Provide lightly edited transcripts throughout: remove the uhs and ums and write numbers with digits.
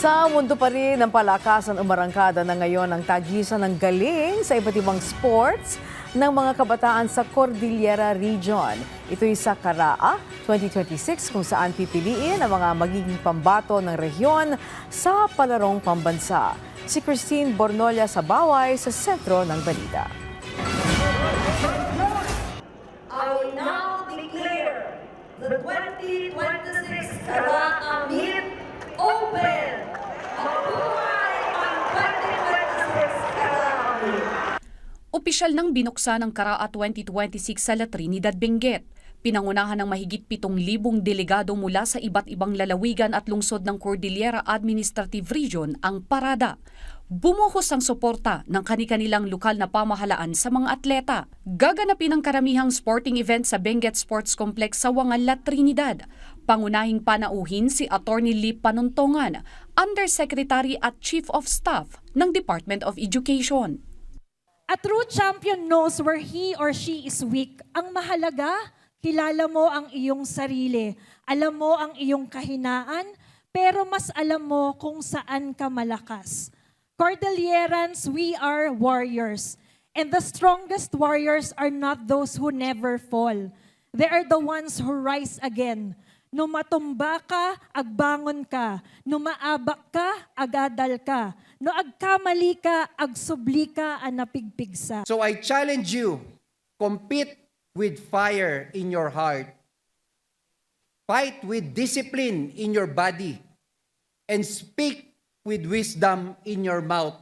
Sa mundo pa rin ng palakasan umarangkada na ngayon ang tagisan ng galing sa iba't ibang sports ng mga kabataan sa Cordillera Region. Ito'y sa Caraa 2026 kung saan pipiliin ang mga magiging pambato ng rehiyon sa palarong pambansa. Si Christine Bornolia sa Baway sa sentro ng balita. I will now declare the 2026 Caraa Meet open. Mabuhay ang 2026 Caraa Meet! Opisyal nang binuksan ng Caraa 2026 sa La Trinidad, Benguet. Pinangunahan ng mahigit 7,000 delegado mula sa iba't ibang lalawigan at lungsod ng Cordillera Administrative Region ang parada. Bumuhos ang suporta ng kani-kanilang lokal na pamahalaan sa mga atleta. Gaganapin ang karamihang sporting event sa Benguet Sports Complex sa Wangan, La Trinidad. Pangunahing panauhin si Attorney Lee Panuntongan, Undersecretary at Chief of Staff ng Department of Education. A true champion knows where he or she is weak. Ang mahalaga, kilala mo ang iyong sarili. Alam mo ang iyong kahinaan, pero mas alam mo kung saan ka malakas. Cordillerans, we are warriors. And the strongest warriors are not those who never fall. They are the ones who rise again. No matumba ka, agbangon ka. No maabak ka, agadal ka. No agkamali ka, agsubli ka, anapigpigsa. So I challenge you, compete with fire in your heart. Fight with discipline in your body. And speak with wisdom in your mouth.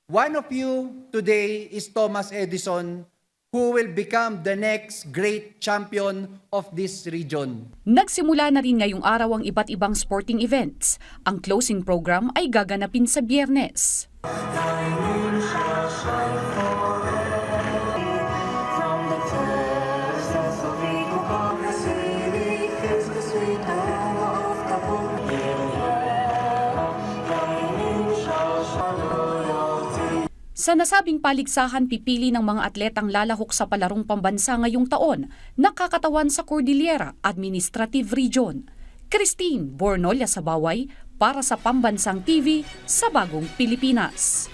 One of you today is Thomas Edison, who will become the next great champion of this region. Nagsimula na rin ngayong araw ang iba't ibang sporting events. Ang closing program ay gaganapin sa Biyernes. Sa nasabing paligsahan, pipili ng mga atletang lalahok sa palarong pambansa ngayong taon, nakakatawan sa Cordillera Administrative Region. Christine Bornolia sa Baway para sa Pambansang TV sa Bagong Pilipinas.